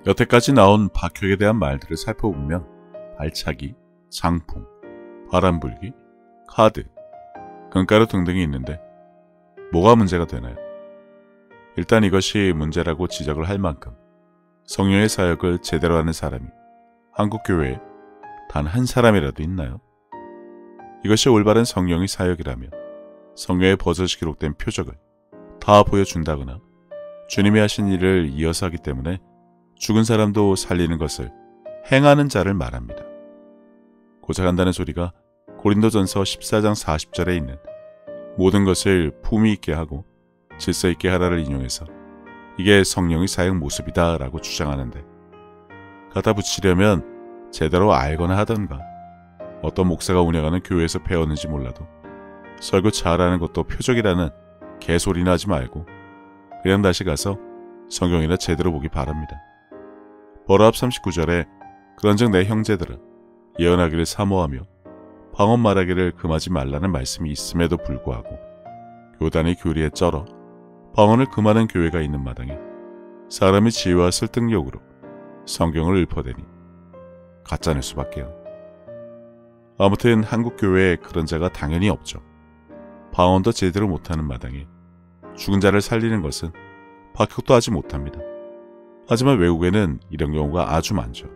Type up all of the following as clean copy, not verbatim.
여태까지 나온 박혁에 대한 말들을 살펴보면 발차기, 장풍, 바람불기, 카드, 금가루 등등이 있는데 뭐가 문제가 되나요? 일단 이것이 문제라고 지적을 할 만큼 성령의 사역을 제대로 하는 사람이 한국교회에 단 한 사람이라도 있나요? 이것이 올바른 성령의 사역이라면 성경의 버젓이 기록된 표적을 다 보여준다거나 주님이 하신 일을 이어서 하기 때문에 죽은 사람도 살리는 것을 행하는 자를 말합니다. 고작 한다는 소리가 고린도전서 14장 40절에 있는 모든 것을 품위 있게 하고 질서 있게 하라를 인용해서 이게 성령의 사역 모습이다 라고 주장하는데, 갖다 붙이려면 제대로 알거나 하던가 어떤 목사가 운영하는 교회에서 배웠는지 몰라도 설교 잘하는 것도 표적이라는 개소리나 하지 말고 그냥 다시 가서 성경이나 제대로 보기 바랍니다. 버라합 39절에 그런즉 내 형제들아 예언하기를 사모하며 방언 말하기를 금하지 말라는 말씀이 있음에도 불구하고 교단의 교리에 쩔어 방언을 금하는 교회가 있는 마당에 사람의 지혜와 설득력으로 성경을 읊어대니 가짜낼 수밖에요. 아무튼 한국교회에 그런 자가 당연히 없죠. 방언도 제대로 못하는 마당에 죽은 자를 살리는 것은 박혁도 하지 못합니다. 하지만 외국에는 이런 경우가 아주 많죠.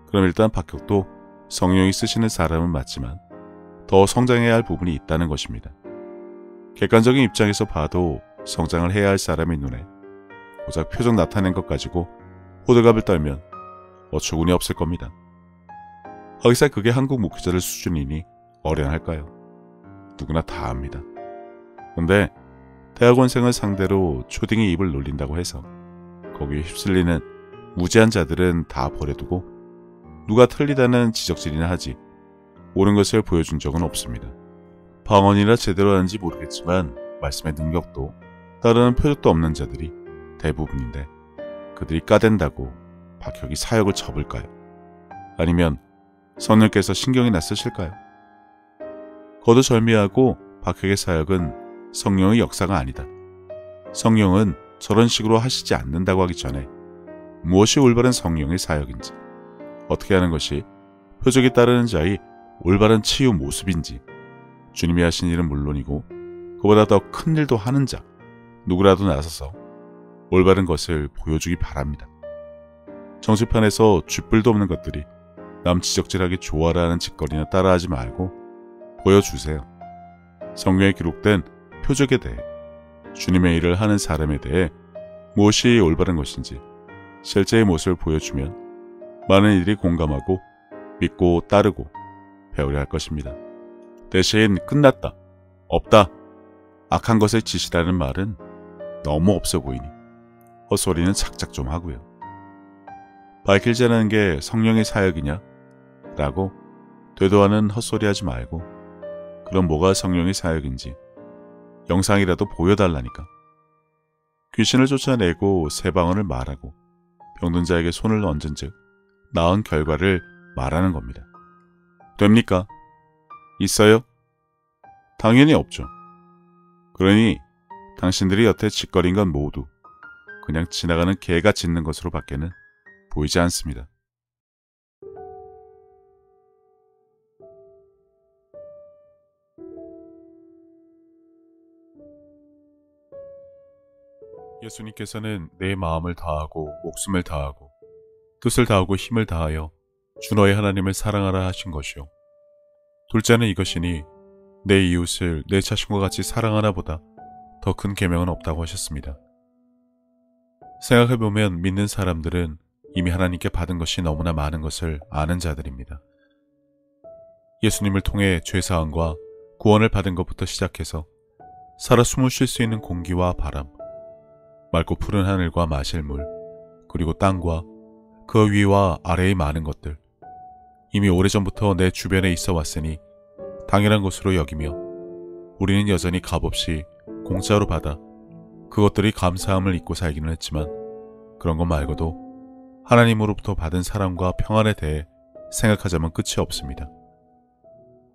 그럼 일단 박혁도 성령이 쓰시는 사람은 맞지만 더 성장해야 할 부분이 있다는 것입니다. 객관적인 입장에서 봐도 성장을 해야 할 사람의 눈에 고작 표정 나타낸 것 가지고 호들갑을 떨면 어처구니 없을 겁니다. 하기사 그게 한국 목회자들 수준이니 어련할까요? 누구나 다 압니다. 근데 대학원생을 상대로 초딩이 입을 놀린다고 해서 거기에 휩쓸리는 무지한 자들은 다 버려두고 누가 틀리다는 지적질이나 하지 옳은 것을 보여준 적은 없습니다. 방언이나 제대로 하는지 모르겠지만 말씀의 능력도 따르는 표적도 없는 자들이 대부분인데 그들이 까댄다고 박혁이 사역을 접을까요? 아니면 성령께서 신경이나 쓰실까요? 거두절미하고 박혁의 사역은 성령의 역사가 아니다. 성령은 저런 식으로 하시지 않는다고 하기 전에 무엇이 올바른 성령의 사역인지, 어떻게 하는 것이 표적에 따르는 자의 올바른 치유 모습인지, 주님이 하신 일은 물론이고 그보다 더 큰 일도 하는 자 누구라도 나서서 올바른 것을 보여주기 바랍니다. 정치판에서 쥐뿔도 없는 것들이 남 지적질하기 좋아라 하는 짓거리나 따라하지 말고 보여주세요. 성경에 기록된 표적에 대해, 주님의 일을 하는 사람에 대해 무엇이 올바른 것인지 실제의 모습을 보여주면 많은 이들이 공감하고 믿고 따르고 배우려 할 것입니다. 대신 끝났다, 없다, 악한 것의 짓이라는 말은 너무 없어 보이니 헛소리는 착착 좀 하고요. 밝힐지 않은 게 성령의 사역이냐? 라고 되도하는 헛소리 하지 말고 그럼 뭐가 성령의 사역인지 영상이라도 보여달라니까. 귀신을 쫓아내고 새 방언을 말하고 병든 자에게 손을 얹은 즉 나은 결과를 말하는 겁니다. 됩니까? 있어요? 당연히 없죠. 그러니 당신들이 여태 짓거린 건 모두 그냥 지나가는 개가 짖는 것으로 밖에는 보이지 않습니다. 예수님께서는 내 마음을 다하고 목숨을 다하고 뜻을 다하고 힘을 다하여 주 너의 하나님을 사랑하라 하신 것이요. 둘째는 이것이니 내 이웃을 내 자신과 같이 사랑하나 보다 더 큰 계명은 없다고 하셨습니다. 생각해보면 믿는 사람들은 이미 하나님께 받은 것이 너무나 많은 것을 아는 자들입니다. 예수님을 통해 죄사함과 구원을 받은 것부터 시작해서 살아 숨을 쉴 수 있는 공기와 바람, 맑고 푸른 하늘과 마실 물, 그리고 땅과 그 위와 아래의 많은 것들, 이미 오래전부터 내 주변에 있어 왔으니 당연한 것으로 여기며 우리는 여전히 값없이 공짜로 받아 그것들이 감사함을 잊고 살기는 했지만 그런 것 말고도 하나님으로부터 받은 사랑과 평안에 대해 생각하자면 끝이 없습니다.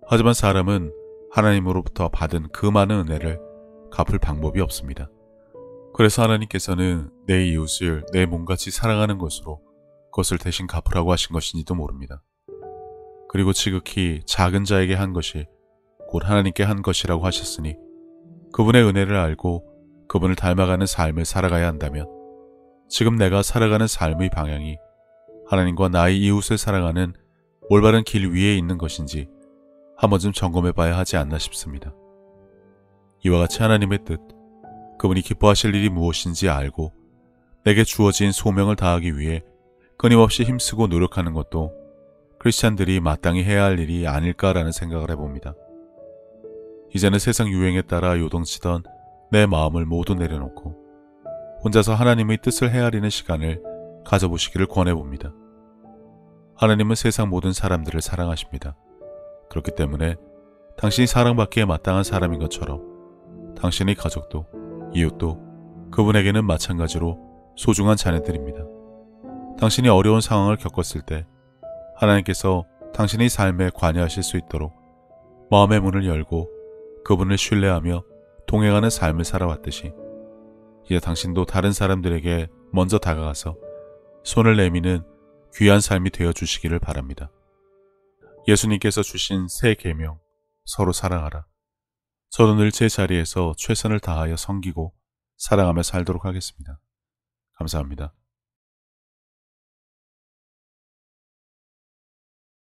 하지만 사람은 하나님으로부터 받은 그 많은 은혜를 갚을 방법이 없습니다. 그래서 하나님께서는 내 이웃을 내 몸같이 사랑하는 것으로 그것을 대신 갚으라고 하신 것인지도 모릅니다. 그리고 지극히 작은 자에게 한 것이 곧 하나님께 한 것이라고 하셨으니 그분의 은혜를 알고 그분을 닮아가는 삶을 살아가야 한다면 지금 내가 살아가는 삶의 방향이 하나님과 나의 이웃을 사랑하는 올바른 길 위에 있는 것인지 한 번쯤 점검해 봐야 하지 않나 싶습니다. 이와 같이 하나님의 뜻, 그분이 기뻐하실 일이 무엇인지 알고 내게 주어진 소명을 다하기 위해 끊임없이 힘쓰고 노력하는 것도 크리스찬들이 마땅히 해야 할 일이 아닐까라는 생각을 해봅니다. 이제는 세상 유행에 따라 요동치던 내 마음을 모두 내려놓고 혼자서 하나님의 뜻을 헤아리는 시간을 가져보시기를 권해봅니다. 하나님은 세상 모든 사람들을 사랑하십니다. 그렇기 때문에 당신이 사랑받기에 마땅한 사람인 것처럼 당신의 가족도 이웃도 그분에게는 마찬가지로 소중한 자녀들입니다. 당신이 어려운 상황을 겪었을 때 하나님께서 당신의 삶에 관여하실 수 있도록 마음의 문을 열고 그분을 신뢰하며 동행하는 삶을 살아왔듯이 이제 당신도 다른 사람들에게 먼저 다가가서 손을 내미는 귀한 삶이 되어주시기를 바랍니다. 예수님께서 주신 새 계명, 서로 사랑하라. 저도 늘 제 자리에서 최선을 다하여 섬기고 사랑하며 살도록 하겠습니다. 감사합니다.